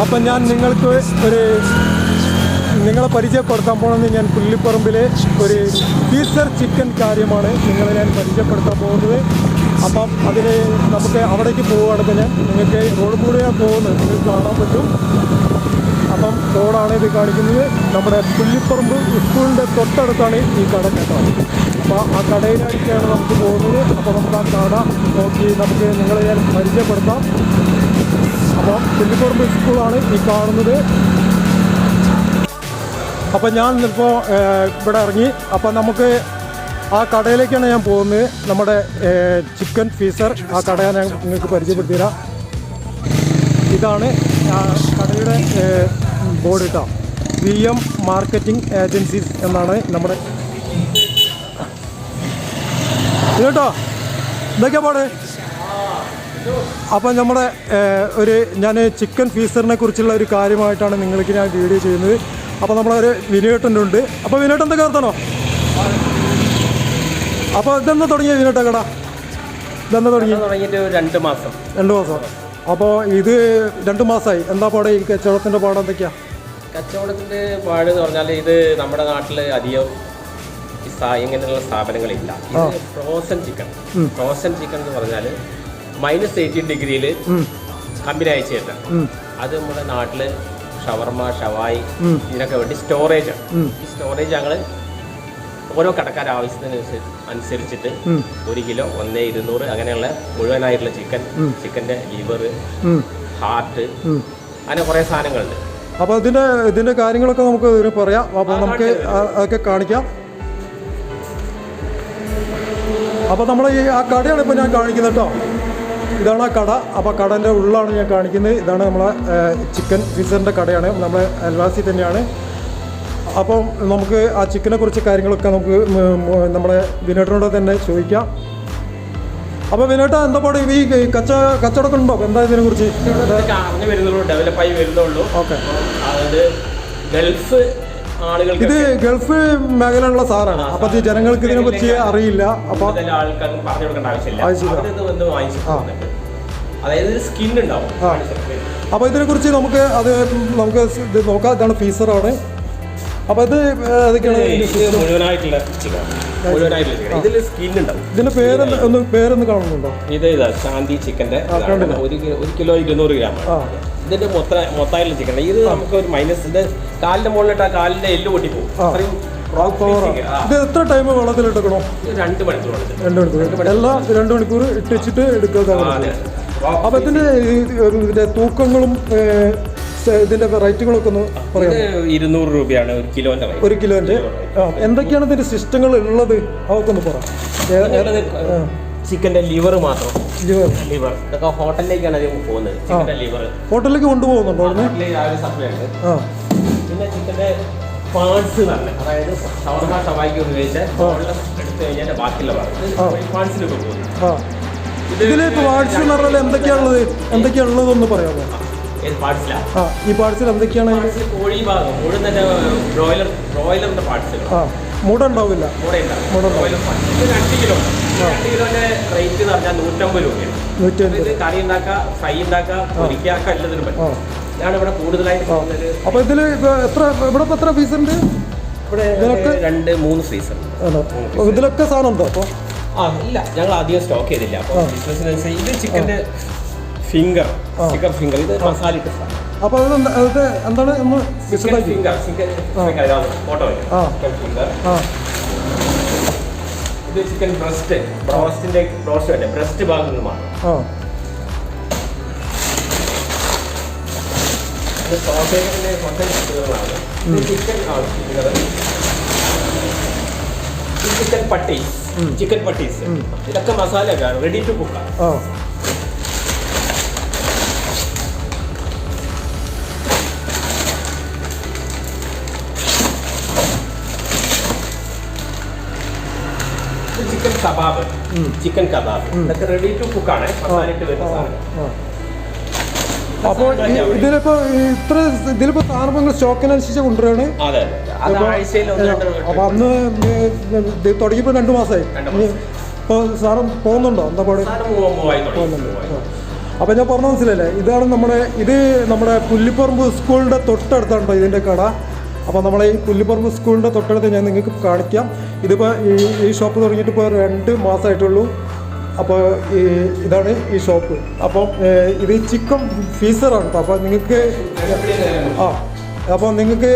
അപ്പം ഞാൻ നിങ്ങൾക്ക് നിങ്ങളെ പരിചയപ്പെടുത്താൻ പോകുന്നത് ഞാൻ പുല്ലിപ്പറമ്പിലെ ഒരു ഫീസർ ചിക്കൻ കാര്യമാണ് നിങ്ങളെ ഞാൻ പരിചയപ്പെടുത്താൻ പോകുന്നത്. അപ്പം അതിന് നമുക്ക് അവിടേക്ക് പോവുകയാണെങ്കിൽ ഞാൻ നിങ്ങൾക്ക് റോഡ് കൂടെയാണ് പോകുന്നത്, നിങ്ങൾക്ക് കാണാൻ പറ്റും. അപ്പം റോഡാണ് ഇത് കാണിക്കുന്നത്. നമ്മുടെ പുല്ലിപ്പറമ്പ് സ്കൂളിൻ്റെ തൊട്ടടുത്താണ് ഈ കട കേട്ടോ. അപ്പോൾ ആ കടയിലേക്കാണ് നമുക്ക് പോകുന്നത്. അപ്പോൾ നമുക്ക് ആ കട നോക്കി നമുക്ക് നിങ്ങളെ ഞാൻ പരിചയപ്പെടുത്താം. അപ്പം പുല്ലിപ്പറമ്പ് സ്കൂളാണ് ഈ കാണുന്നത്. അപ്പം ഞാൻ ഇപ്പോൾ ഇവിടെ ഇറങ്ങി. അപ്പം നമുക്ക് ആ കടയിലേക്കാണ് ഞാൻ പോകുന്നത്. നമ്മുടെ ചിക്കൻ ഫീസർ ആ കട ഞാൻ നിങ്ങൾക്ക് പരിചയപ്പെടുത്തി തരാം. ഇതാണ് കടയുടെ ബോർഡ് കേട്ടോ. VM മാർക്കറ്റിംഗ് ഏജൻസീസ് എന്നാണ് നമ്മുടെ കേട്ടോ. എന്തൊക്കെയാ പാട്? അപ്പം നമ്മുടെ ഞാൻ ചിക്കൻ ഫീസറിനെ കുറിച്ചുള്ള ഒരു കാര്യമായിട്ടാണ് നിങ്ങൾക്ക് ഞാൻ വീഡിയോ ചെയ്യുന്നത്. അപ്പോൾ നമ്മളൊരു വിനേട്ടനുണ്ട്. അപ്പോൾ വിനേട്ടൻ എന്തൊക്കെ നിർത്തണോ? അപ്പോൾ ഇതെന്ന് തുടങ്ങിയ വിനേട്ട കട? ഇതെന്ന് തുടങ്ങിയിട്ട് 2 മാസം. അപ്പോൾ ഇത് 2 മാസമായി. എന്താ പാടെ ഈ കച്ചവടത്തിൻ്റെ പാട് എന്തൊക്കെയാ? കച്ചവടത്തിൻ്റെ പാട് എന്ന് പറഞ്ഞാൽ ഇത് നമ്മുടെ നാട്ടിൽ അധികം ഇങ്ങനെയുള്ള സ്ഥാപനങ്ങളില്ല. ഇത് ഫ്രോസൺ ചിക്കൻ എന്ന് പറഞ്ഞാൽ -18 ഡിഗ്രിയിൽ കമ്പനി അയച്ചു തരുന്നത്. അത് നമ്മുടെ നാട്ടിൽ ഷവർമ, ഷവായി ഇതിനൊക്കെ വേണ്ടി സ്റ്റോറേജാണ്. ഈ സ്റ്റോറേജ് ഞങ്ങൾ ഓരോ കടക്കാർ ആവശ്യത്തിനനുസരിച്ചിട്ട് 1 കിലോ 1,200 അങ്ങനെയുള്ള മുഴുവനായിട്ടുള്ള ചിക്കൻ്റെ ലിവർ, ഹാർട്ട്, അങ്ങനെ കുറേ സാധനങ്ങളുണ്ട്. അപ്പോൾ ഇതിൻ്റെ കാര്യങ്ങളൊക്കെ നമുക്ക് പറയാം. അപ്പോൾ നമുക്ക് അതൊക്കെ കാണിക്കാം. അപ്പോൾ നമ്മൾ ആ കടയാണ് ഇപ്പോൾ ഞാൻ കാണിക്കുന്നത് കേട്ടോ. ഇതാണ് ആ കട. അപ്പോൾ കടൻ്റെ ഉള്ളിലാണ് ഞാൻ കാണിക്കുന്നത്. ഇതാണ് നമ്മളെ ചിക്കൻ ഫീസറിൻ്റെ കടയാണ്. നമ്മളെ അയൽവാസി തന്നെയാണ്. അപ്പം നമുക്ക് ആ ചിക്കനെ കുറിച്ച് കാര്യങ്ങളൊക്കെ നമുക്ക് നമ്മുടെ വിനോട്ടിനോട് തന്നെ ചോദിക്കാം. അപ്പോൾ വിനോട്ട എന്താ പാട് ഈ കച്ചവടമൊക്കെ ഉണ്ടോ? എന്താ ഇതിനെ കുറിച്ച്? ഡെവലപ്പായി വരുന്നുള്ളൂ. ഓക്കെ. ഇത് ഗൾഫ് മേഖലയുള്ള സാധനമാണ്. അപ്പൊ ജനങ്ങൾക്ക് ഇതിനെ കുറിച്ച് അറിയില്ല. അപ്പൊ ആൾക്കാർക്ക് പറഞ്ഞു കൊടുക്കേണ്ട ആവശ്യമില്ല. അതായത് സ്കിൻ ഉണ്ടാവും. അപ്പൊ ഇതിനെ കുറിച്ച് നമുക്ക് ഇത് നോക്കാം. ഇതാണ് ഫീസറാണ്. അപ്പൊ ഇത് മുഴുവനായിട്ടുള്ള ചിക്കൻ. ഇതിൽ സ്കിൻ ഉണ്ടാവും. ഇതിന്റെ പേരൊന്ന് കാണുന്നുണ്ടോ? ഇതാ ശാന്തി ചിക്കന്റെ 1 കിലോ 200 ഗ്രാം. ഇതിന്റെ മൊത്തമായിട്ടുള്ള ചിക്കൻ. ഇത് നമുക്ക് ഒരു മൈനസ്, ഇത് കാലിന്റെ മുകളിലിട്ട് ആ കാലിന്റെ എല്ല് പൊട്ടിപ്പോകും. ഇത് എത്ര ടൈം വെള്ളത്തിലിട്ടേക്കണോ? 2 മണിക്കൂർ. 2 മണിക്കൂർ. എല്ലാം 2 മണിക്കൂർ ഇട്ടിച്ചിട്ട് എടുക്കുന്നതാണ്. അപ്പൊ ഇതിന്റെ തൂക്കങ്ങളും ഇതിന്റെ റേറ്റുകളൊക്കെ ഒന്ന് പറയാം. 200 രൂപയാണ് 1 കിലോന്റെ. 1 കിലോന്റെ. എന്തൊക്കെയാണ് ഇതിന്റെ സിസ്റ്റങ്ങൾ ഉള്ളത്? അതൊക്കെ ഒന്ന് പറയാം. ചിക്കന്റെ ലിവർ മാത്രം. ലിവർ ഇതൊക്കെ ഹോട്ടലിലേക്കാണ് പോകുന്നത്. ചിക്കന്റെ ലിവർ ഹോട്ടലിലേക്ക് കൊണ്ടുപോകുന്നുണ്ടോ? സപ്ലൈ ഉണ്ട്. പിന്നെ ചിക്കന്റെ പാർട്സ് തന്നെ, അതായത് ഷവർമ, ഷവായിക്ക് ഉപയോഗിച്ച എടുത്തു കഴിഞ്ഞാൽ ബാക്കിയുള്ള പാർട്സിലൊക്കെ പോകുന്നു. ഇതില് പാർട്സ് എന്ന് പറഞ്ഞാൽ എന്തൊക്കെയാണുള്ളത് പറയാമോ? ഈ പാർട്സിൽ എന്തൊക്കെയാണ്? കോഴി ഭാഗം മുഴുവൻ തന്നെ ബ്രോയിലറിന്റെ പാർട്സ്. മൂട ഉണ്ടാവില്ല. 2 കിലോ. 2 കിലോന്റെ റേറ്റ് എന്ന് പറഞ്ഞാൽ 150 രൂപയാണ്. ഇത് കറി ഉണ്ടാക്കാം, ഫ്രൈ ഉണ്ടാക്കാം, പൊരിക്കാക്കാം, എല്ലാത്തിനും പറ്റും. ഇതാണ് ഇവിടെ കൂടുതലായിട്ട് പോകുന്നത്. അപ്പൊ ഇതില് എത്ര പീസ് ഉണ്ട്? ഇവിടെ 2-3 ഫ്രീസർ. ഇതിലൊക്കെ സാധനം ഉണ്ടോ? അപ്പൊ ഇല്ല, ഞങ്ങൾ അധികം സ്റ്റോക്ക് ചെയ്തില്ല. അപ്പോൾ ബിസിനസ്സിനനുസരിച്ച് ഇത് ചിക്കന്റെ ചിക്കൻ ഫിംഗർ, ഇത് മസാല ഇട്ട സാധനം. അപ്പൊ എന്താണ് ഫോട്ടോ? ഇത് ചിക്കൻ ബ്രസ്റ്റ്, ബ്രസ്റ്റ് ഭാഗത്ത് നിന്ന് മാത്രം. ചിക്കൻ പട്ടീസ് ഇതൊക്കെ masala ready to cook. Chicken kebab ഇതൊക്കെ റെഡി ടു കുക്ക് ആണ്. മസാല ഇട്ട് വരുന്ന സാധനം. അപ്പോൾ ഇതിലിപ്പോ സാധനങ്ങൾ സ്റ്റോക്കിനനുസരിച്ച് കൊണ്ടുവരാണ്. അപ്പൊ അന്ന് തുടങ്ങിയപ്പോ 2 മാസമായി. ഇപ്പൊ സാധനം പോകുന്നുണ്ടോ? എന്താ പാട്? പോകുന്നുണ്ട്. അപ്പോൾ ഞാൻ പറഞ്ഞ മനസ്സിലല്ലേ, ഇത് നമ്മുടെ പുല്ലിപ്പറമ്പ് സ്കൂളിൻ്റെ തൊട്ടടുത്താണ് കേട്ടോ ഇതിൻ്റെ കട. അപ്പോൾ നമ്മളെ ഈ പുല്ലിപ്പറമ്പ് സ്കൂളിൻ്റെ തൊട്ടടുത്ത് ഞാൻ നിങ്ങൾക്ക് കാണിക്കാം. ഇതിപ്പോൾ ഈ ഷോപ്പ് തുടങ്ങിയിട്ട് ഇപ്പോൾ 2 മാസമായിട്ടുള്ളൂ. അപ്പോൾ ഇതാണ് ഈ ഷോപ്പ്. അപ്പം ഇത് ചിക്കൻ ഫീസറാണ് കേട്ടോ. അപ്പോൾ നിങ്ങൾക്ക് അപ്പോൾ നിങ്ങൾക്ക്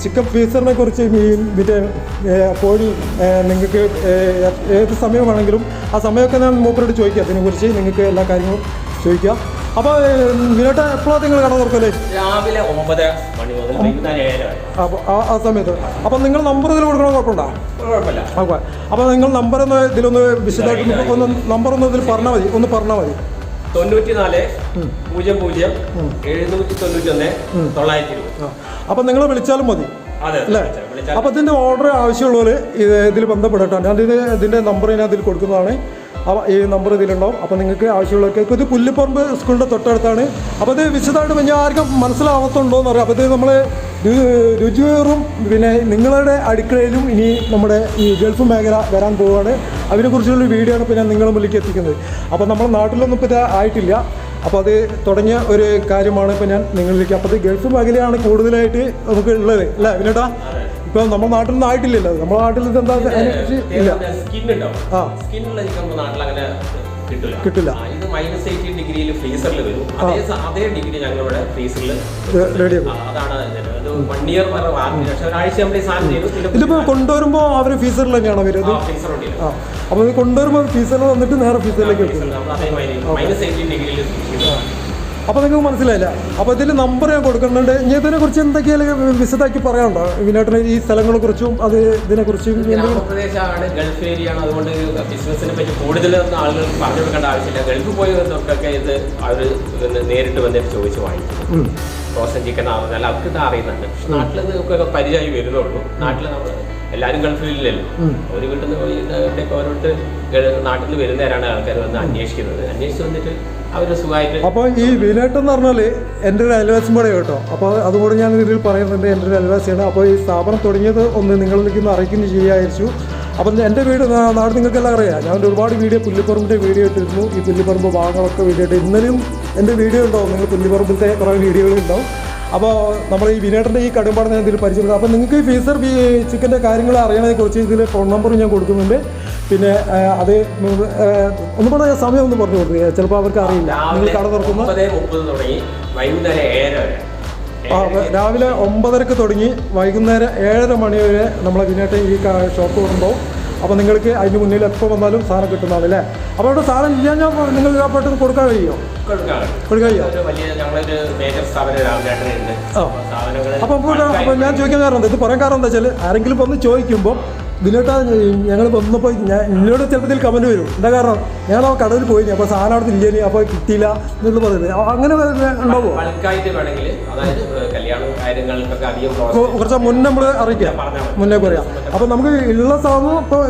ചിക്കൻ ഫീസറിനെ കുറിച്ച് മറ്റേ കോഴി നിങ്ങൾക്ക് ഏത് സമയം വേണമെങ്കിലും ആ സമയമൊക്കെ ഞാൻ മൂപ്പരോട് ചോദിക്കാം. അതിനെക്കുറിച്ച് നിങ്ങൾക്ക് എല്ലാ കാര്യങ്ങളും ചോദിക്കാം. അപ്പോൾ ഇതിനോട്ട് എപ്പോഴാണ് നിങ്ങൾ കട തുറക്കല്ലേ? രാവിലെ 9 മണി മുതൽ വൈകുന്നേരം 7 വരെ. അപ്പോൾ ആ സമയത്ത് അപ്പോൾ നിങ്ങൾ നമ്പർ ഇതിൽ കൊടുക്കണോ? കുഴപ്പമുണ്ടോ? കുഴപ്പമില്ല. ഓക്കെ. അപ്പോൾ നിങ്ങൾ നമ്പറൊന്ന് ഇതിലൊന്ന് വിശദമായിട്ട് നമ്പറൊന്ന് ഇതിൽ പറഞ്ഞാൽ മതി. 94 00 791 920. അപ്പം നിങ്ങൾ വിളിച്ചാലും മതി അതെ അല്ലേ? അപ്പോൾ ഇതിൻ്റെ ഓർഡർ ആവശ്യമുള്ളവർ ഇതിൽ ബന്ധപ്പെടട്ടോ. ഞാൻ ഇതിൻ്റെ നമ്പർ ഞാൻ ഇതിൽ കൊടുക്കുന്നതാണ്. ഈ നമ്പർ ഇതിലുണ്ടാവും. അപ്പോൾ നിങ്ങൾക്ക് ആവശ്യമുള്ളവർക്ക് ഇത് പുല്ലിപ്പറമ്പ് സ്കൂളിൻ്റെ തൊട്ടടുത്താണ്. അപ്പോൾ ഇത് വിശദമായിട്ട് ഞാൻ ആർക്കും മനസ്സിലാവാത്തുണ്ടോയെന്ന് അറിയാം. അപ്പോൾ ഇത് നമ്മൾ രുചിയേറും പിന്നെ നിങ്ങളുടെ അടുക്കളയിലും ഇനി നമ്മുടെ ഈ ഗൾഫ് മേഖല വരാൻ പോവുകയാണ്. അതിനെക്കുറിച്ചുള്ള വീഡിയോ ആണ് ഇപ്പോൾ ഞാൻ നിങ്ങളുടെ മുന്നിലേക്ക് എത്തിക്കുന്നത്. അപ്പോൾ നമ്മുടെ നാട്ടിലൊന്നും ഇപ്പോൾ ഇത് ആയിട്ടില്ല. അപ്പോൾ അത് തുടങ്ങിയ ഒരു കാര്യമാണ് ഇപ്പോൾ ഞാൻ നിങ്ങളിലേക്ക്. അപ്പോൾ ഇത് ഗൾഫ് മേഖലയാണ് കൂടുതലായിട്ട് നമുക്ക് ഉള്ളത് അല്ലേ വിനോട്ടാ? ഇപ്പം നമ്മുടെ നാട്ടിലൊന്നും ആയിട്ടില്ലല്ലോ. നമ്മുടെ നാട്ടിൽ ഇത് എന്താ ഇല്ല. കിട്ടില്ല. ഇത് -80 ഡിഗ്രിയിൽ ഫ്രീസറിൽ വരും. അതേ ഡിഗ്രി ഞങ്ങളുടെ ഫ്രീസറിൽ റെഡി. അതാണ് 1 ഇയർ വരെ വാറന്റി. പക്ഷേ ഒരാഴ്ച നമ്മൾ സാധനം ചെയ്തു. ഇതിപ്പോൾ കൊണ്ടുവരുമ്പോൾ അവർ ഫീസറിൽ തന്നെയാണോ വരുന്നത്? അപ്പോൾ ഇത് കൊണ്ടുവരുമ്പോൾ ഫീസറിൽ വന്നിട്ട് നേരെ ഫീസറിലേക്ക് വെക്കും. -80 ഡിഗ്രിയിൽ. അപ്പോൾ നിങ്ങൾക്ക് മനസ്സിലായില്ല. അപ്പോൾ ഇതിൽ നമ്പർ ഞാൻ കൊടുക്കുന്നുണ്ട്. ഇനി ഇതിനെക്കുറിച്ച് എന്തൊക്കെയാലും വിശദമാക്കി പറയാനുണ്ടോ വിനോട്ടിന്? ഈ സ്ഥലങ്ങളെ കുറിച്ചും അത് ഇതിനെക്കുറിച്ചും. ഗ്രാമപ്രദേശമാണ്, ഗൾഫ് ഏരിയ ആണ്. അതുകൊണ്ട് ബിസിനസിനെ പറ്റി കൂടുതലൊന്നും ആളുകൾ പറഞ്ഞു കൊടുക്കേണ്ട ആവശ്യമില്ല. ഗൾഫ് പോയവർക്കൊക്കെ ഇത് അവർ നേരിട്ട് വന്നിട്ട് ചോദിച്ച് വാങ്ങിക്കും. ഫ്രോസൺ ചിക്കൻ ആവുന്നല്ല അവർക്ക് ഇത് അറിയുന്നുണ്ട്. പക്ഷെ നാട്ടിൽ ഇതൊക്കെ പരിചയമായി വരുന്നുള്ളൂ. നാട്ടിൽ നമ്മൾ എല്ലാവരും ഗൾഫിലില്ലല്ലോ. ഒരു വീട്ടിൽ നിന്ന് പോയി ഇവിടെയൊക്കെ ഓരോട്ട് നാട്ടിൽ നിന്ന് വരുന്നവരാണ് ആൾക്കാർ വന്ന് അന്വേഷിക്കുന്നത്. അന്വേഷിച്ച് വന്നിട്ട് അവർ സുഖമായിട്ട്. അപ്പോൾ ഈ വിനോട്ടെന്ന് പറഞ്ഞാൽ എൻ്റെ ഒരു അയൽവാസിയും കൂടെ കേട്ടോ. അപ്പോൾ അതുകൊണ്ട് ഞാൻ ഇതിൽ പറയുന്നുണ്ട്, എൻ്റെ ഒരു അയൽവാസിയാണ്. അപ്പോൾ ഈ സ്ഥാപനം തുടങ്ങിയത് ഒന്ന് നിങ്ങളിലേക്ക് ഒന്ന് അറിയിക്കുന്നു ചെയ്യാതിരിച്ചു. അപ്പം എൻ്റെ നാട് നിങ്ങൾക്കെല്ലാം അറിയാം. ഞാൻ ഒരുപാട് വീഡിയോ പുല്ലിപ്പറമ്പിൻ്റെ വീഡിയോ ഇട്ടിരുന്നു. ഈ പുല്ലിപ്പറമ്പ് ഭാഗങ്ങളൊക്കെ വീഡിയോ ഇട്ട് ഇന്നലെയും എൻ്റെ വീഡിയോ ഉണ്ടാവും. നിങ്ങൾ പുല്ലിപ്പറമ്പിലത്തെ കുറേ വീഡിയോകളുണ്ടാവും. അപ്പോൾ നമ്മൾ ഈ വിനോട്ടിൻ്റെ ഈ കടുംപാട് ഞാൻ ഇതിൽ പരിചയപ്പെടുന്നത്. അപ്പോൾ നിങ്ങൾക്ക് ഈ ഫീസർ ചിക്കൻ്റെ കാര്യങ്ങൾ അറിയണതിനെക്കുറിച്ച് ഇതിൽ ഫോൺ നമ്പർ ഞാൻ കൊടുക്കുന്നുണ്ട്. പിന്നെ അത് ഒന്നും കൂടെ സമയം ഒന്ന് പറഞ്ഞു കൊടുക്കുക. ചിലപ്പോൾ അവർക്ക് അറിയില്ല. നിങ്ങൾ കട തുറക്കുന്ന രാവിലെ 9:30 തുടങ്ങി വൈകുന്നേരം 7:30 മണി വരെ നമ്മളെ വിനോട്ട് ഈ ഷോപ്പ് ഉണ്ടാവും. അപ്പോൾ നിങ്ങൾക്ക് അതിന് മുന്നിൽ എപ്പോൾ വന്നാലും സാധനം കിട്ടുന്നതാണ് അല്ലേ? അപ്പോൾ അവിടെ സാധനം ഇല്ലാൻ നിങ്ങൾ പെട്ടെന്ന് കൊടുക്കാൻ കഴിയുമോ? കൊടുക്കാൻ കഴിയുമോ? അപ്പോൾ ഞാൻ ചോദിക്കാൻ കാരണം എന്താ, ഇത് പറയാൻ കാരണം എന്താ വെച്ചാൽ ആരെങ്കിലും വന്ന് ചോദിക്കുമ്പോൾ വിനോട്ടാ ഞങ്ങൾ വന്നപ്പോൾ എന്നോട് ചിലപ്പോൾ ഇതിൽ കമൻറ്റ് വരും. എന്താ കാരണം ഞാൻ ആ കടയിൽ പോയി അപ്പോൾ സാധനം അവിടെ ഇല്ലേ അപ്പോൾ കിട്ടിയില്ല എന്നുള്ള പറയുന്നത് അങ്ങനെ ഉണ്ടാവുമോ? കുറച്ച് മുന്നേ നമ്മൾ അറിയിക്കാം, മുന്നേ പറയാം. അപ്പോൾ നമുക്ക് ഉള്ള സാധനം ഇപ്പോൾ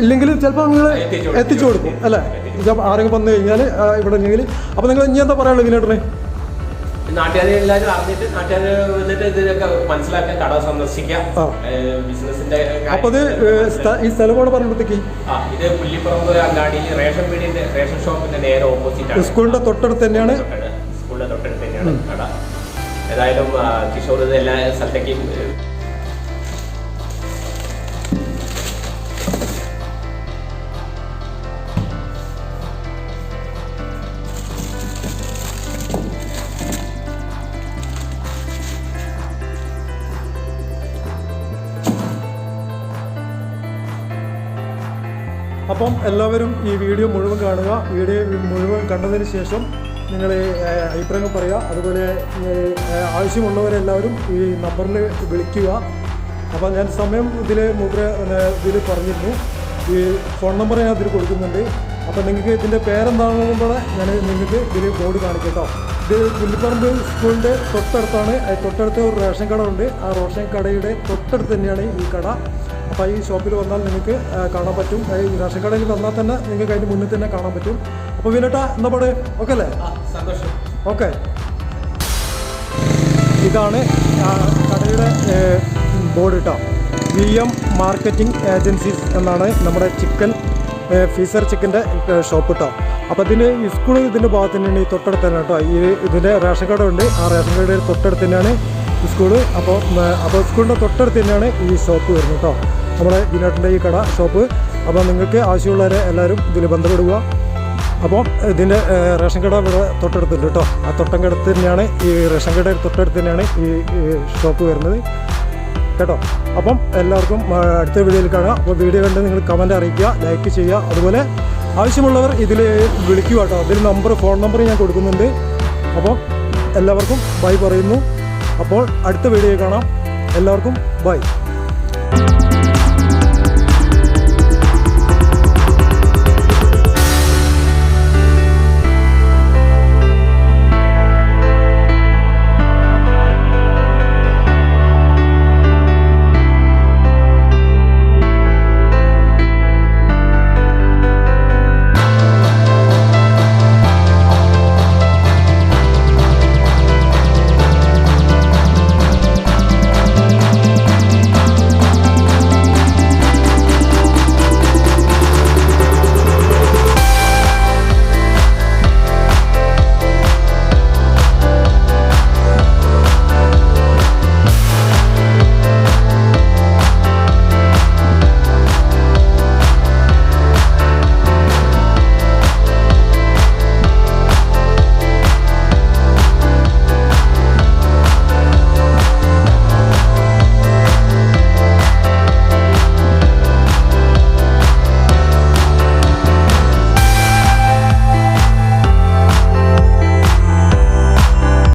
ഇല്ലെങ്കിൽ ചിലപ്പോൾ നിങ്ങൾ എത്തിച്ചു കൊടുക്കും അല്ലേ? ആരെങ്കിലും വന്നു കഴിഞ്ഞാൽ ഇവിടെ ഉണ്ടെങ്കിൽ. അപ്പോൾ നിങ്ങൾ ഇനി എന്താ പറയാനുള്ളത് വിനോട്ടിനെ? നാട്ടുകാരെ എല്ലാവരും അറിഞ്ഞിട്ട് നാട്ടുകാർ വന്നിട്ട് ഇതിനൊക്കെ മനസ്സിലാക്കാൻ കട സന്ദർശിക്കാം. ബിസിനസിന്റെ അപ്പോൾ ഇത് ഈ സ്ഥലമാണ് പറയുമ്പോഴത്തേക്ക് ഇത് പുല്ലിപ്പറമ്പ് അങ്ങാടിയിൽ റേഷൻ ഷോപ്പിന്റെ നേരെ ഓപ്പോസിറ്റ് ആണ്. സ്കൂളിന്റെ തൊട്ടടുത്ത് തന്നെയാണ്. സ്കൂളിന്റെ തൊട്ടടുത്ത് തന്നെയാണ് കട. ഏതായാലും കിഷോർ ഇത് എല്ലാ സ്ഥലത്തേക്കും അപ്പം എല്ലാവരും ഈ വീഡിയോ മുഴുവൻ കാണുക. വീഡിയോ മുഴുവൻ കണ്ടതിന് ശേഷം നിങ്ങൾ അഭിപ്രായങ്ങൾ പറയുക. അതുപോലെ ആവശ്യമുള്ളവരെല്ലാവരും ഈ നമ്പറിൽ വിളിക്കുക. അപ്പോൾ ഞാൻ സമയം ഇതിൽ പറഞ്ഞിരുന്നു. ഈ ഫോൺ നമ്പർ ഞാൻ ഇതിൽ കൊടുക്കുന്നുണ്ട്. അപ്പോൾ നിങ്ങൾക്ക് ഇതിൻ്റെ പേരെന്താണെന്നും കൂടെ ഞാൻ നിങ്ങൾക്ക് ഇതിൽ ബോർഡ് കാണിക്കട്ടോ. ഇത് പുല്ലിപ്പറമ്പ് സ്കൂളിൻ്റെ തൊട്ടടുത്താണ്. തൊട്ടടുത്ത് ഒരു റേഷൻ കട ഉണ്ട്. ആ റേഷൻ കടയുടെ തൊട്ടടുത്ത് തന്നെയാണ് ഈ കട. അപ്പോൾ ഈ ഷോപ്പിൽ വന്നാൽ നിങ്ങൾക്ക് കാണാൻ പറ്റും. ഈ റേഷൻ കടയിൽ വന്നാൽ തന്നെ നിങ്ങൾക്ക് അതിൻ്റെ മുന്നിൽ തന്നെ കാണാൻ പറ്റും. അപ്പോൾ വിനോട്ടാ എന്താ പാട്? ഓക്കെ അല്ലേ? സന്തോഷം. ഓക്കെ. ഇതാണ് കടയുടെ ബോർഡ് കേട്ടോ. VM മാർക്കറ്റിംഗ് ഏജൻസീസ് എന്നാണ് നമ്മുടെ ചിക്കൻ ഫീസർ ചിക്കൻ്റെ ഷോപ്പ് കേട്ടോ. അപ്പോൾ ഇതിൻ്റെ ഈ സ്കൂൾ ഇതിൻ്റെ ഭാഗത്ത് തന്നെയാണ്, ഈ തൊട്ടടുത്ത് തന്നെ കേട്ടോ. ഈ ഇതിൻ്റെ റേഷൻ കട ഉണ്ട്, ആ റേഷൻ കടയുടെ തൊട്ടടുത്ത് തന്നെയാണ് ഈ സ്കൂള്. അപ്പോൾ സ്കൂളിൻ്റെ തൊട്ടടുത്ത് തന്നെയാണ് ഈ ഷോപ്പ് വരുന്നത് കേട്ടോ, നമ്മുടെ വിനോട്ടിൻ്റെ ഈ കട ഷോപ്പ്. അപ്പോൾ നിങ്ങൾക്ക് ആവശ്യമുള്ളവരെ എല്ലാവരും ഇതിൽ ബന്ധപ്പെടുക. അപ്പോൾ ഇതിൻ്റെ റേഷൻ കട ഇവിടെ തൊട്ടടുത്തുണ്ട് കേട്ടോ. ആ തൊട്ടടുത്ത് തന്നെയാണ് ഈ റേഷൻ കടയുടെ തൊട്ടടുത്ത് തന്നെയാണ് ഈ ഷോപ്പ് വരുന്നത് കേട്ടോ. അപ്പം എല്ലാവർക്കും അടുത്ത വീഡിയോയിൽ കാണാം. അപ്പോൾ വീഡിയോ കണ്ട് നിങ്ങൾ കമൻറ്റ് അറിയിക്കുക, ലൈക്ക് ചെയ്യുക. അതുപോലെ ആവശ്യമുള്ളവർ ഇതിൽ വിളിക്കുക കേട്ടോ. അതിൽ ഫോൺ നമ്പർ ഞാൻ കൊടുക്കുന്നുണ്ട്. അപ്പോൾ എല്ലാവർക്കും ബൈ പറയുന്നു. അപ്പോൾ അടുത്ത വീഡിയോയിൽ കാണാം. എല്ലാവർക്കും ബൈ.